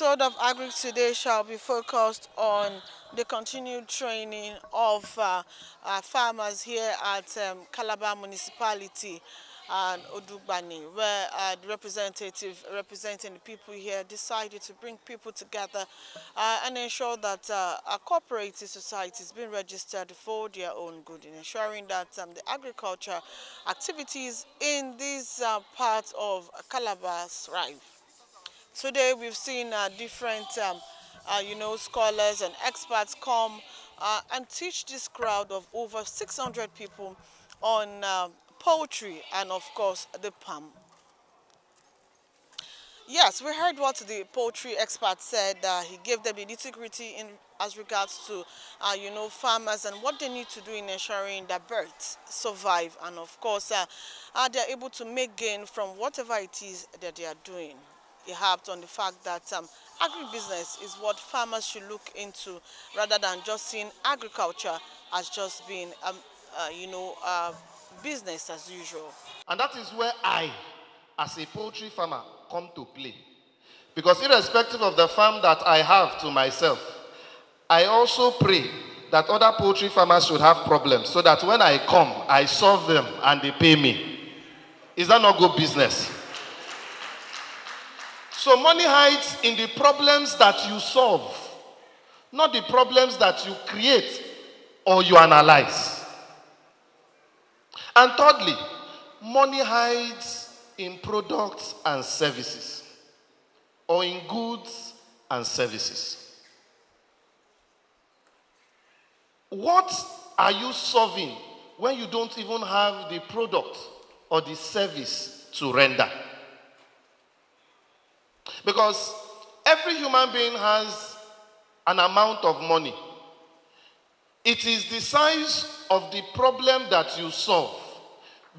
episode of Agric today shall be focused on the continued training of farmers here at Calabar Municipality and Odugbani, where the representative representing the people here decided to bring people together and ensure that a cooperative society is being registered for their own good, in ensuring that the agriculture activities in these parts of Calabar thrive. Today we've seen different scholars and experts come and teach this crowd of over 600 people on poultry and of course the palm. Yes, we heard what the poultry expert said. He gave them the nitty-gritty in as regards to farmers and what they need to do in ensuring that birds survive, and of course they're able to make gain from whatever it is that they are doing. He harped on the fact that agribusiness is what farmers should look into, rather than just seeing agriculture as just being business as usual. And that is where I, as a poultry farmer, come to play. Because irrespective of the farm that I have to myself, I also pray that other poultry farmers should have problems, so that when I come, I solve them and they pay me. Is that not good business? So money hides in the problems that you solve, not the problems that you create or you analyze. And thirdly, money hides in products and services, or in goods and services. What are you solving when you don't even have the product or the service to render? Because every human being has an amount of money. It is the size of the problem that you solve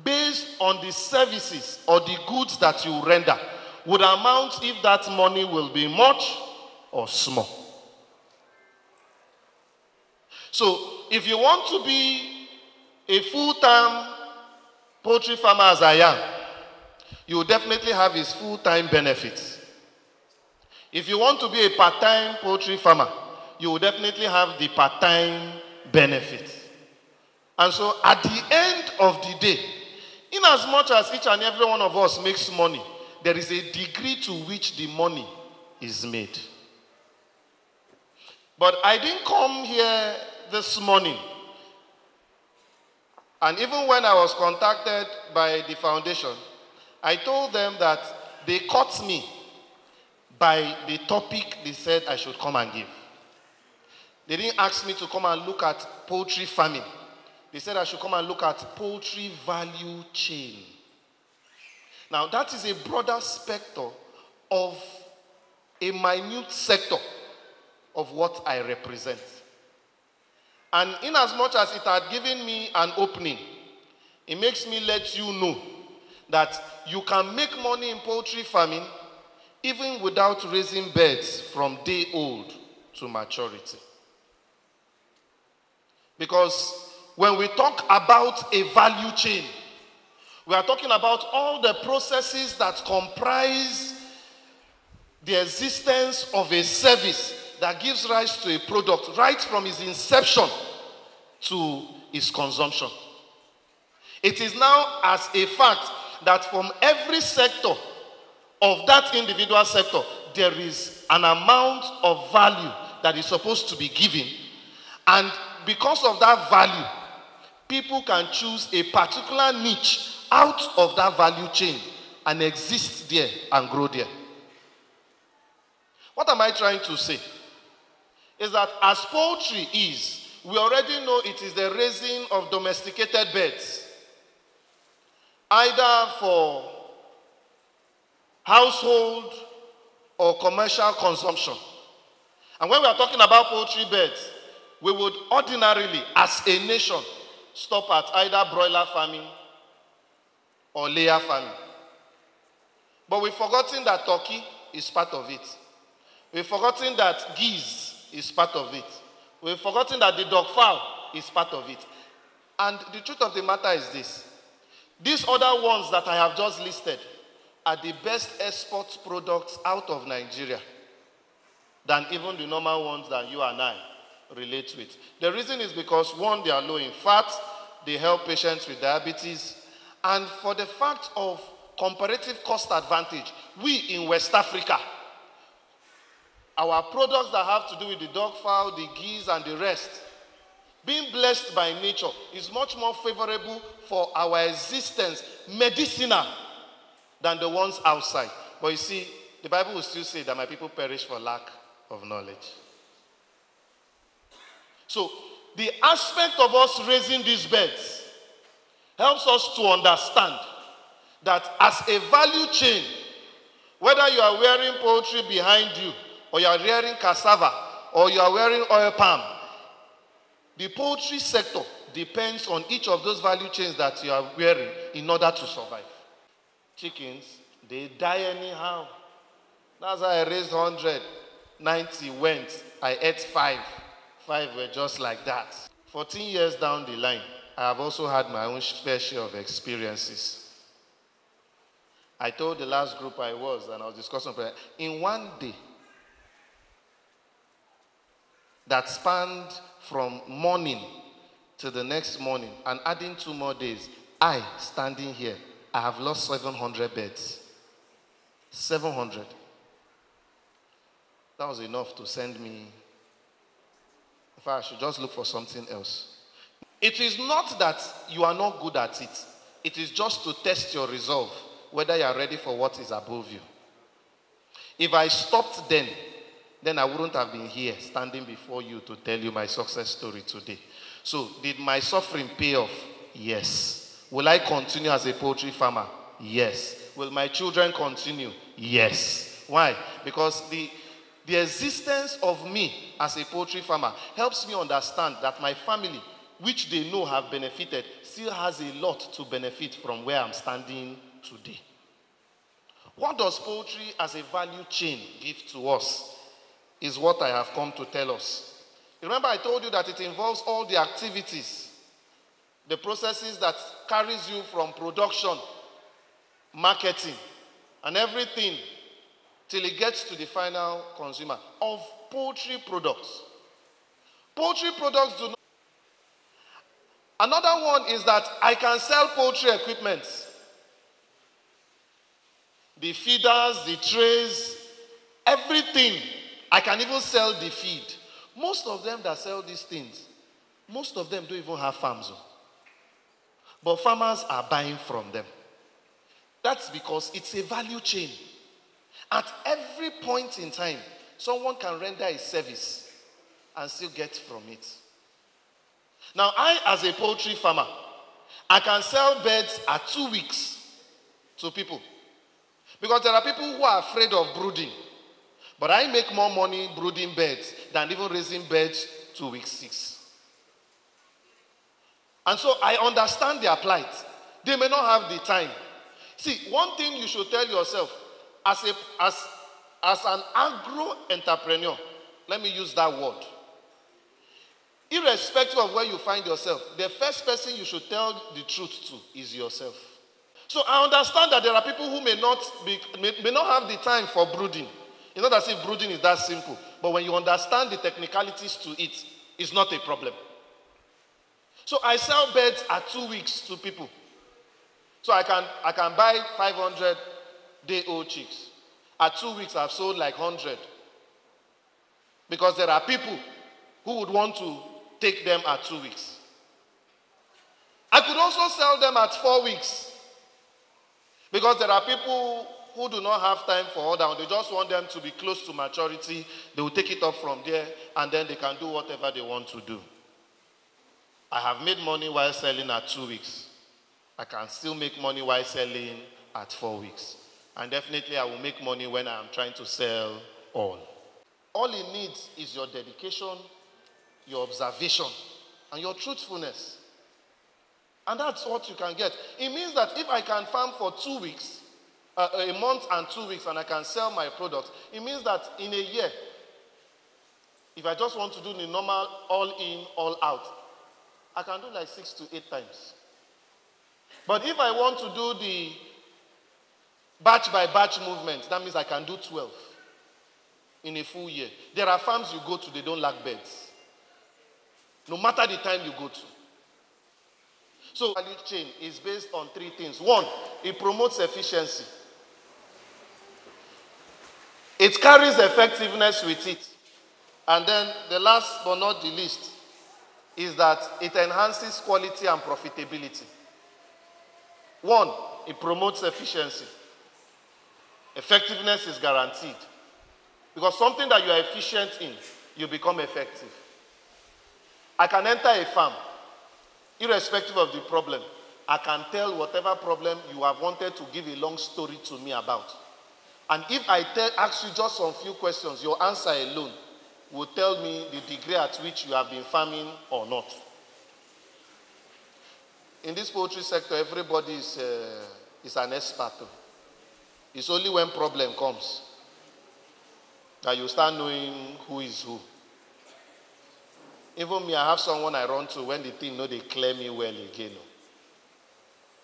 based on the services or the goods that you render would amount if that money will be much or small. So if you want to be a full-time poultry farmer as I am, you will definitely have his full-time benefits. If you want to be a part-time poultry farmer, you will definitely have the part-time benefits. And so at the end of the day, in as much as each and every one of us makes money, there is a degree to which the money is made. But I didn't come here this morning, and even when I was contacted by the foundation, I told them that they caught me by the topic they said I should come and give. They didn't ask me to come and look at poultry farming. They said I should come and look at poultry value chain. Now that is a broader spectrum of a minute sector of what I represent. And in as much as it had given me an opening, it makes me let you know that you can make money in poultry farming even without raising birds from day old to maturity. Because when we talk about a value chain, we are talking about all the processes that comprise the existence of a service that gives rise to a product right from its inception to its consumption. It is now as a fact that from every sector of that individual sector, there is an amount of value that is supposed to be given. And because of that value, people can choose a particular niche out of that value chain and exist there and grow there. What am I trying to say? Is that as poultry is, we already know it is the raising of domesticated birds, either for household or commercial consumption. And when we are talking about poultry birds, we would ordinarily, as a nation, stop at either broiler farming or layer farming. But we've forgotten that turkey is part of it. We've forgotten that geese is part of it. We've forgotten that the dog fowl is part of it. And the truth of the matter is this: these other ones that I have just listed are the best export products out of Nigeria. than even the normal ones that you and I relate with. The reason is because, one, they are low in fat, they help patients with diabetes, and for the fact of comparative cost advantage, we in West Africa, our products that have to do with the dog fowl, the geese, and the rest, being blessed by nature is much more favorable for our existence, medicinal, than the ones outside. But you see, the Bible will still say that my people perish for lack of knowledge. So, the aspect of us raising these birds helps us to understand that as a value chain, whether you are wearing poultry behind you, or you are wearing cassava, or you are wearing oil palm, the poultry sector depends on each of those value chains that you are wearing in order to survive. Chickens, they die anyhow. That's how I raised 100, 90 went, I ate 5. 5 were just like that. 14 years down the line, I have also had my own fair share of experiences. I told the last group I was, and I was discussing, in one day that spanned from morning to the next morning, and adding 2 more days, I, standing here, I have lost 700 beds. 700. That was enough to send me. In fact, I should just look for something else. It is not that you are not good at it. It is just to test your resolve, whether you are ready for what is above you. If I stopped then I wouldn't have been here standing before you to tell you my success story today. So, did my suffering pay off? Yes. Will I continue as a poultry farmer? Yes. Will my children continue? Yes. Why? Because the existence of me as a poultry farmer helps me understand that my family, which they know have benefited, still has a lot to benefit from where I'm standing today. What does poultry as a value chain give to us is what I have come to tell us. Remember, I told you that it involves all the activities, the processes that carries you from production, marketing, and everything till it gets to the final consumer of poultry products. Poultry products do not. Another one is that I can sell poultry equipment. The feeders, the trays, everything. I can even sell the feed. Most of them that sell these things, most of them don't even have farms. But farmers are buying from them. That's because it's a value chain. At every point in time, someone can render a service and still get from it. Now, I, as a poultry farmer, I can sell birds at 2 weeks to people. Because there are people who are afraid of brooding. But I make more money brooding birds than even raising birds to week 6. And so I understand their plight. They may not have the time. See, one thing you should tell yourself, as an agro entrepreneur, let me use that word. Irrespective of where you find yourself, the first person you should tell the truth to is yourself. So I understand that there are people who may not have the time for brooding. It's not as if brooding is that simple. But when you understand the technicalities to it, it's not a problem. So I sell birds at 2 weeks to people. So I can buy 500 day-old chicks. At 2 weeks, I've sold like 100. Because there are people who would want to take them at 2 weeks. I could also sell them at 4 weeks. Because there are people who do not have time for all that. They just want them to be close to maturity. They will take it up from there, and then they can do whatever they want to do. I have made money while selling at 2 weeks. I can still make money while selling at 4 weeks. And definitely I will make money when I am trying to sell all. All it needs is your dedication, your observation, and your truthfulness. And that's what you can get. It means that if I can farm for 2 weeks, a month and 2 weeks, and I can sell my products, it means that in a year, if I just want to do the normal all in, all out, I can do like 6 to 8 times. But if I want to do the batch by batch movement, that means I can do 12. in a full year. There are farms you go to, they don't lack beds. No matter the time you go to. So, value chain is based on three things. One, it promotes efficiency. It carries effectiveness with it. And then the last but not the least is that it enhances quality and profitability. One, it promotes efficiency. Effectiveness is guaranteed. Because something that you are efficient in, you become effective. I can enter a farm, irrespective of the problem. I can tell whatever problem you have wanted to give a long story to me about. And if I ask you just some few questions, your answer alone will tell me the degree at which you have been farming or not. In this poultry sector, everybody is an expert. It's only when problem comes that you start knowing who is who. Even me, I have someone I run to when the thing they clear me well again.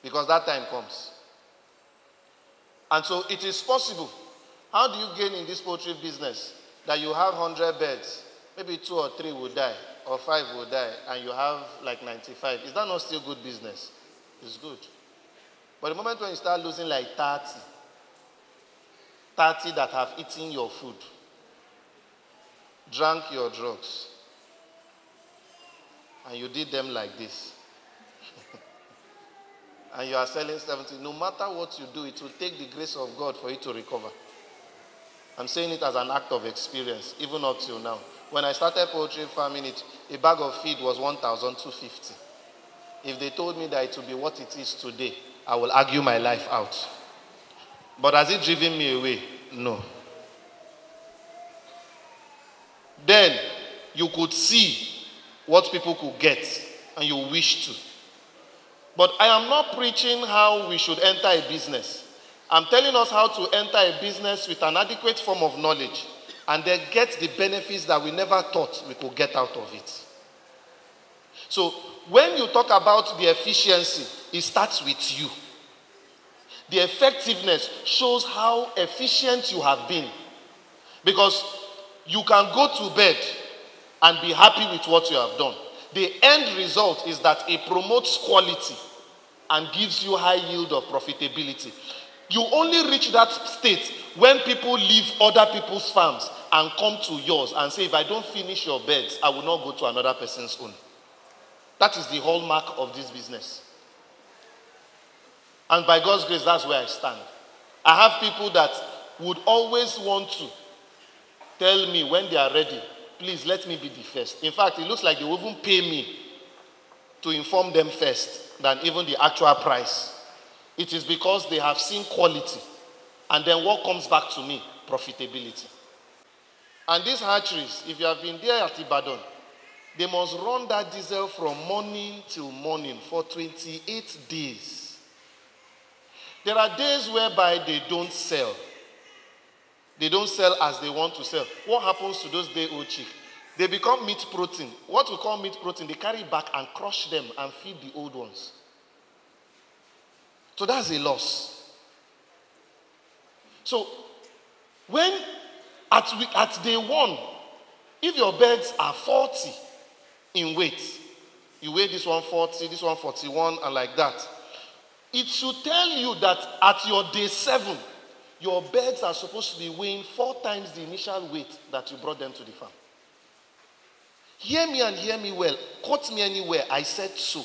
Because that time comes. And so it is possible. How do you gain in this poultry business? That you have 100 birds, maybe 2 or 3 will die, or 5 will die, and you have like 95. Is that not still good business? It's good. But the moment when you start losing like 30 that have eaten your food, drank your drugs, and you did them like this, and you are selling 70, no matter what you do, it will take the grace of God for you to recover. I'm saying it as an act of experience, even up till now. When I started poultry farming, a bag of feed was 1,250. If they told me that it would be what it is today, I will argue my life out. But has it driven me away? No. Then you could see what people could get, and you wish to. But I am not preaching how we should enter a business. I'm telling us how to enter a business with an adequate form of knowledge and then get the benefits that we never thought we could get out of it. So when you talk about the efficiency, it starts with you. The effectiveness shows how efficient you have been. Because you can go to bed and be happy with what you have done. The end result is that it promotes quality and gives you high yield of profitability. You only reach that state when people leave other people's farms and come to yours and say, if I don't finish your beds, I will not go to another person's own. That is the hallmark of this business. And by God's grace, that's where I stand. I have people that would always want to tell me when they are ready, please let me be the first. In fact, it looks like they will even pay me to inform them first than even the actual price. It is because they have seen quality. And then what comes back to me? Profitability. And these hatcheries, if you have been there at Ibadan, they must run that diesel from morning till morning for 28 days. There are days whereby they don't sell. They don't sell as they want to sell. What happens to those day-old chicks? They become meat protein. What we call meat protein, they carry back and crush them and feed the old ones. So that's a loss. So when at day one, if your birds are 40 in weight, you weigh this one 40, this one 41, and like that, it should tell you that at your day 7, your birds are supposed to be weighing 4 times the initial weight that you brought them to the farm. Hear me and hear me well. Quote me anywhere. I said so.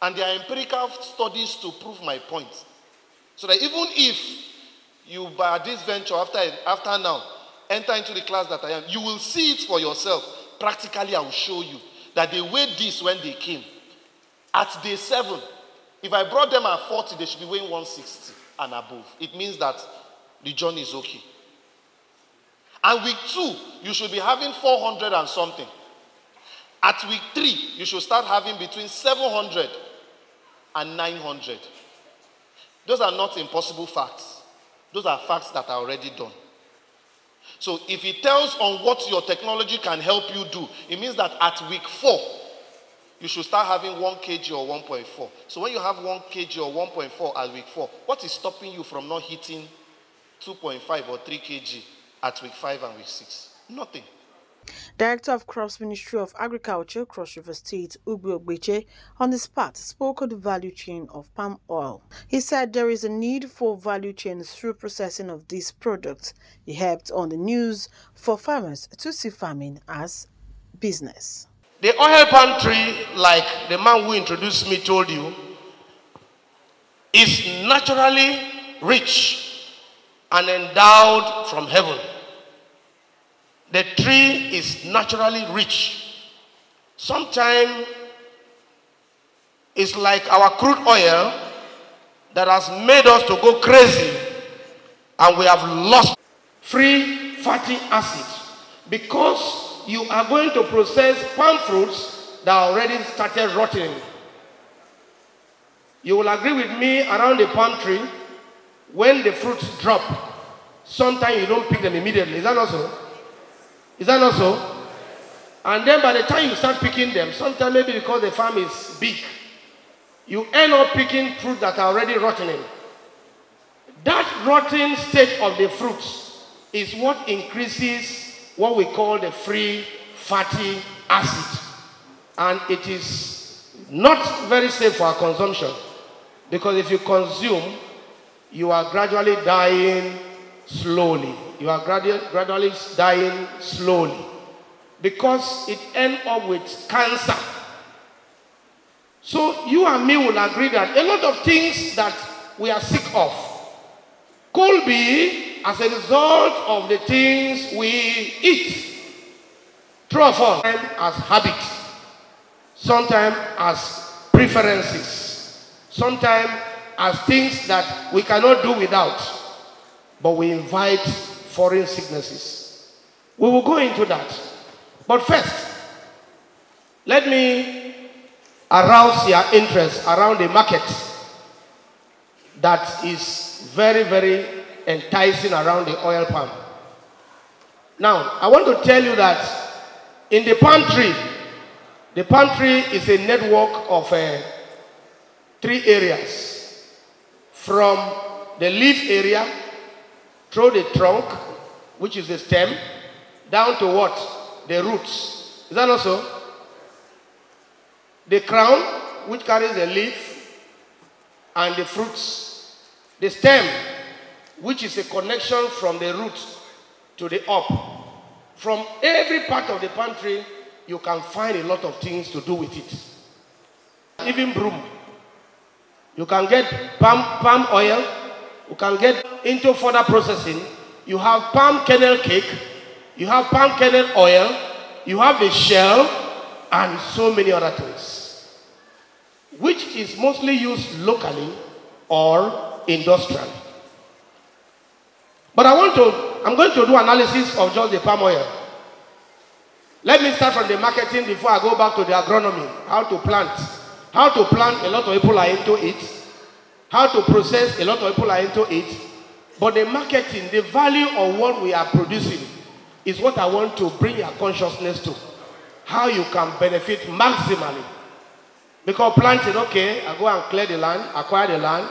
And there are empirical studies to prove my point. So that even if you, by this venture, after now, enter into the class that I am, you will see it for yourself. Practically, I will show you that they weighed this when they came. At day 7, if I brought them at 40, they should be weighing 160 and above. It means that the journey is okay. And week 2, you should be having 400 and something. At week 3, you should start having between 700 and 900. Those are not impossible facts. Those are facts that are already done. So if it tells on what your technology can help you do, it means that at week 4, you should start having 1 kg or 1.4. So when you have 1 kg or 1.4 at week 4, what is stopping you from not hitting 2.5 or 3 kg at week 5 and week 6? Nothing. Director of Crops Ministry of Agriculture, Cross River State, Ugbo Ogbeche, on the spot spoke of the value chain of palm oil. He said there is a need for value chains through processing of these products. He helped on the news for farmers to see farming as business. The oil palm tree, like the man who introduced me told you, is naturally rich and endowed from heaven. The tree is naturally rich. Sometimes it's like our crude oil that has made us to go crazy, and we have lost free fatty acid because you are going to process palm fruits that already started rotting. You will agree with me, around the palm tree, when the fruits drop, sometimes you don't pick them immediately. Is that not so? Is that not so? And then by the time you start picking them, sometimes maybe because the farm is big, you end up picking fruit that are already rotting. That rotting state of the fruits is what increases what we call the free fatty acid. And it is not very safe for our consumption, because if you consume, you are gradually dying slowly. You are gradually dying slowly, because it ends up with cancer. So you and me will agree that a lot of things that we are sick of could be as a result of the things we eat. True or false? Sometimes as habits, sometimes as preferences, sometimes as things that we cannot do without, but we invite foreign sicknesses. We will go into that. But first, let me arouse your interest around the market that is very, very enticing around the oil palm. Now, I want to tell you that in the palm tree is a network of 3 areas. From the leaf area, through the trunk, which is the stem, down to what? The roots. Is that not so? The crown, which carries the leaf and the fruits. The stem, which is a connection from the root to the up. From every part of the palm tree, you can find a lot of things to do with it. Even broom. You can get palm oil. You can get into further processing. You have palm kernel cake. You have palm kernel oil. You have the shell, and so many other things, which is mostly used locally or industrially. But I'm going to do analysis of just the palm oil. Let me start from the marketing before I go back to the agronomy. How to plant. How to plant, a lot of people are into it. How to process, a lot of people are into it. But the marketing, the value of what we are producing, is what I want to bring your consciousness to. How you can benefit maximally. Because planting, okay, I go and clear the land, acquire the land,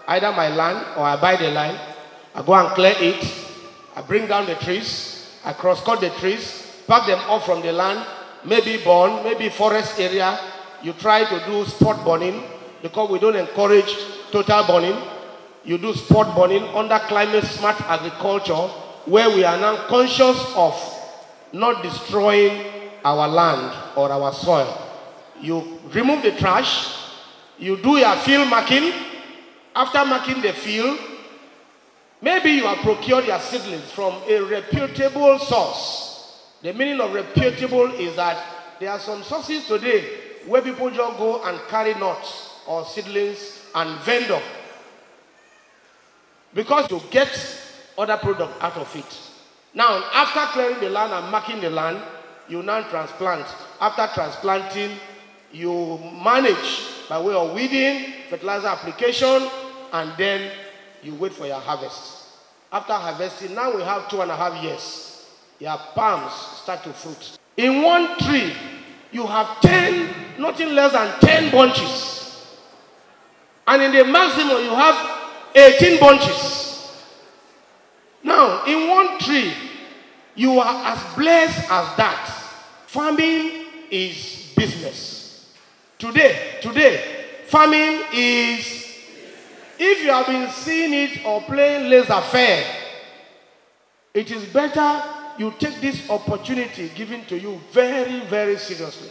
either my land or I buy the land. I go and clear it. I bring down the trees. I cross-cut the trees, pack them off from the land, maybe burn, maybe forest area. You try to do spot burning, because we don't encourage total burning. You do spot burning under climate smart agriculture, where we are now conscious of not destroying our land or our soil. You remove the trash, you do your field marking. After marking the field, maybe you have procured your seedlings from a reputable source. The meaning of reputable is that there are some sources today where people just go and carry nuts or seedlings and vend them, because to get other product out of it. Now, after clearing the land and marking the land, you now transplant. After transplanting, you manage by way of weeding, fertilizer application, and then you wait for your harvest. After harvesting, now we have 2.5 years. Your palms start to fruit. In one tree, you have 10, nothing less than 10 bunches. And in the maximum, you have 18 bunches. Now, in one tree, You are as blessed as that. Farming is business. Today, farming is, if you have been seeing it or playing laissez-faire, it is better you take this opportunity given to you very, very seriously.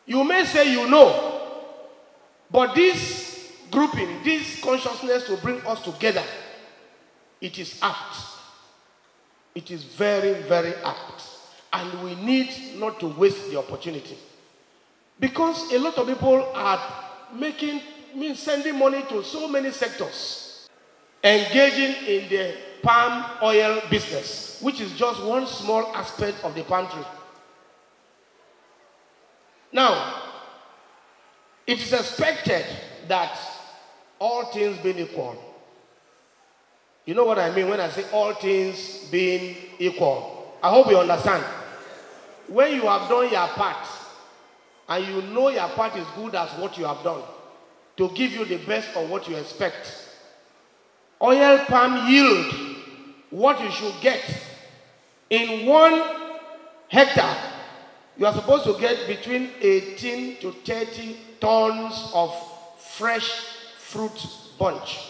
You may say you know, but this grouping, this consciousness to bring us together, it is apt. It is very, very apt. And we need not to waste the opportunity. Because a lot of people are sending money to so many sectors, engaging in the palm oil business, which is just one small aspect of the palm tree. Now, it is expected that all things being equal. You know what I mean when I say all things being equal? I hope you understand. When you have done your part, and you know your part is good as what you have done, to give you the best of what you expect, oil palm yield, what you should get in 1 hectare, you are supposed to get between 18 to 30 tons of fresh fruit bunch.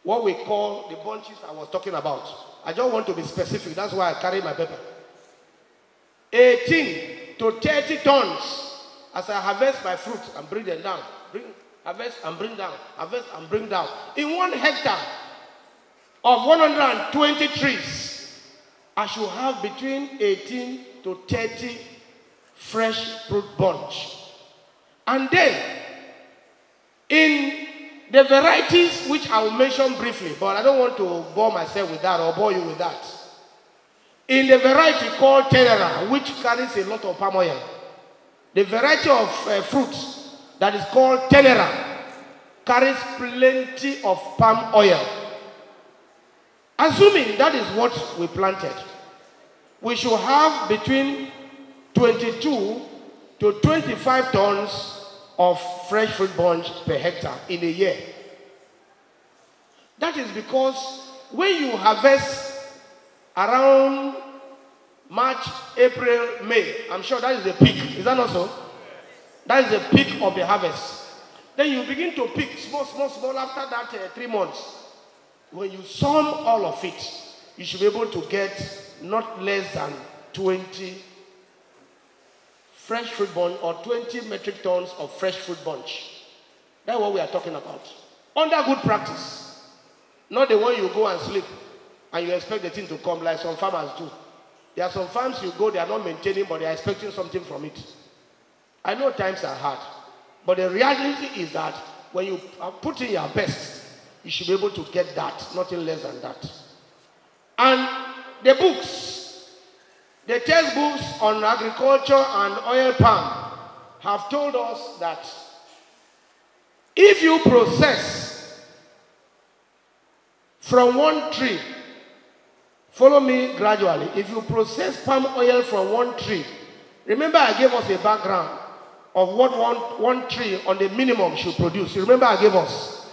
What we call the bunches I was talking about. I just want to be specific. That's why I carry my paper. 18 to 30 tons as I harvest my fruit and bring them down. Harvest and bring down. Harvest and bring down. In 1 hectare of 120 trees, I should have between 18 to 30 fresh fruit bunch. And then, in the varieties which I will mention briefly, but I don't want to bore myself with that or bore you with that. In the variety called Tenera, which carries a lot of palm oil, the variety of fruit that is called Tenera carries plenty of palm oil. Assuming that is what we planted, we should have between 22 to 25 tons of fresh fruit bunch per hectare in a year. That is because when you harvest around March, April, May, I'm sure that is the peak. Is that not so? That is the peak of the harvest. Then you begin to pick small after that 3 months. When you sum all of it, you should be able to get not less than 20 fresh fruit bunch or 20 metric tons of fresh fruit bunch. That's what we are talking about. Under good practice. Not the one you go and sleep and you expect the thing to come like some farmers do. There are some farms you go, they are not maintaining, but they are expecting something from it. I know times are hard, but the reality is that when you put in your best, you should be able to get that, nothing less than that. And the books, the textbooks on agriculture and oil palm have told us that if you process from one tree, follow me gradually, if you process palm oil from one tree, remember I gave us a background of what one tree on the minimum should produce. You remember I gave us?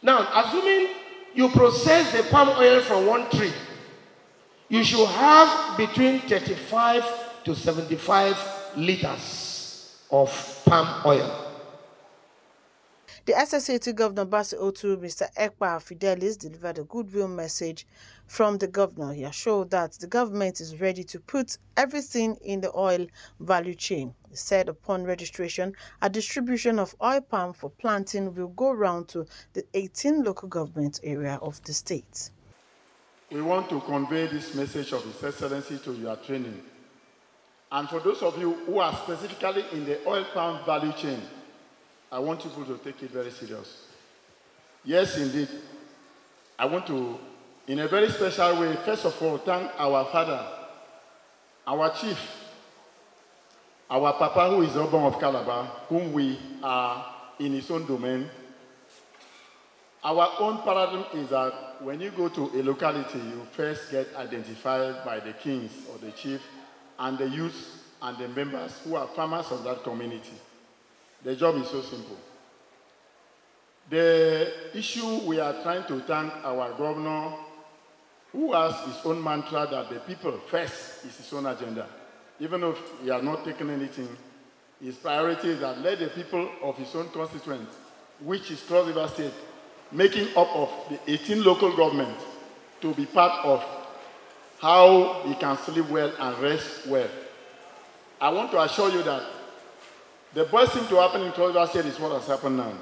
Now, assuming you process the palm oil from one tree, you should have between 35 to 75 liters of palm oil. The SSA Governor Bassey, Mr. Ekpa Fidelis, delivered a goodwill message from the governor. He assured that the government is ready to put everything in the oil value chain. He said upon registration, a distribution of oil palm for planting will go round to the 18 local government area of the state. We want to convey this message of His Excellency to your training. And for those of you who are specifically in the oil palm value chain, I want people to take it very serious. Yes, indeed. I want to, in a very special way, first of all, thank our father, our chief, our papa who is Urban of Calabar, whom we are in his own domain. Our own paradigm is that when you go to a locality, you first get identified by the kings or the chief and the youth and the members who are farmers of that community. The job is so simple. The issue we are trying to thank our governor who has his own mantra that the people first is his own agenda. Even if he has not taken anything, his priority is that let the people of his own constituent, which is Cross River State, making up of the 18 local governments, to be part of how he can sleep well and rest well. I want to assure you that the best thing to happen in Cross River State is what has happened now.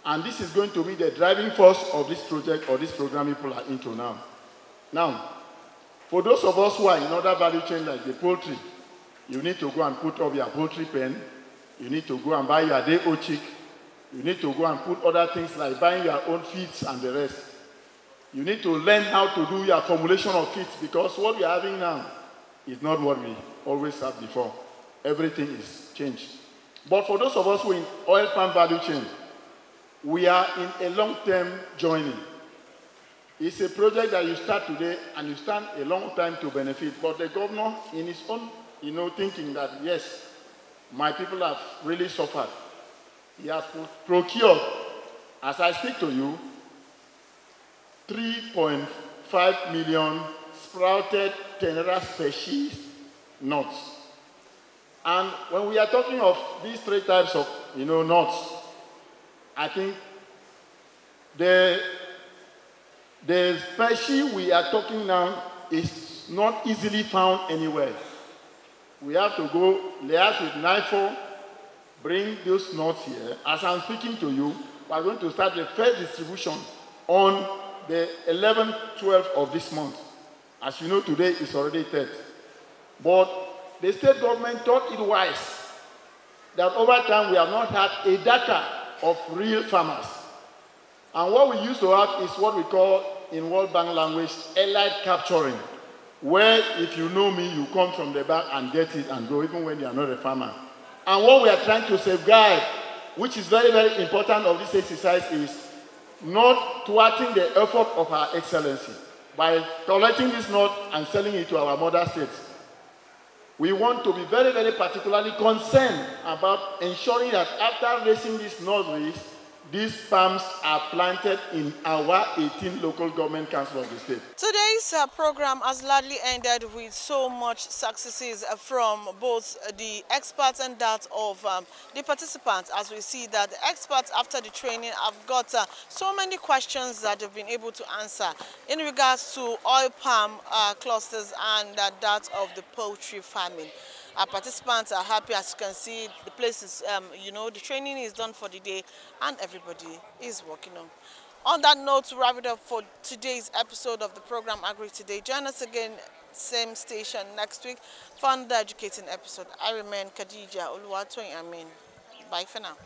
And this is going to be the driving force of this project or this program people are into now. Now, for those of us who are in other value chain like the poultry, you need to go and put up your poultry pen. You need to go and buy your day-old chick. You need to go and put other things like buying your own feeds and the rest. You need to learn how to do your formulation of feeds because what we are having now is not what we always had before. Everything is changed. But for those of us who are in oil palm value chain, we are in a long-term journey. It's a project that you start today and you stand a long time to benefit. But the governor, in his own, thinking that, yes, my people have really suffered. He has procured, as I speak to you, 3.5 million sprouted Tenera species nuts. And when we are talking of these three types of, nuts, I think the species we are talking now is not easily found anywhere. We have to go liaise with NIFO, bring those nuts here. As I'm speaking to you, we are going to start the first distribution on the 11th, 12th of this month. As you know, today is already 3rd. But the state government thought it wise that over time we have not had a data of real farmers. And what we used to have is what we call, in World Bank language, allied capturing, where if you know me, you come from the back and get it and go, even when you are not a farmer. And what we are trying to safeguard, which is very, very important of this exercise, is not thwarting the effort of our excellency by collecting this nut and selling it to our mother states. We want to be very, very particularly concerned about ensuring that after raising these nurseries, these palms are planted in our 18 local government councils of the state. Today's program has largely ended with so much successes from both the experts and that of the participants, as we see that the experts after the training have got so many questions that they've been able to answer in regards to oil palm clusters and that of the poultry farming. Our participants are happy. As you can see, the place is, the training is done for the day and everybody is working on. On that note, to wrap it up for today's episode of the program Agric Today. Join us again, same station next week for another educating episode. I remain Khadija Oluwatoyin Amin. Bye for now.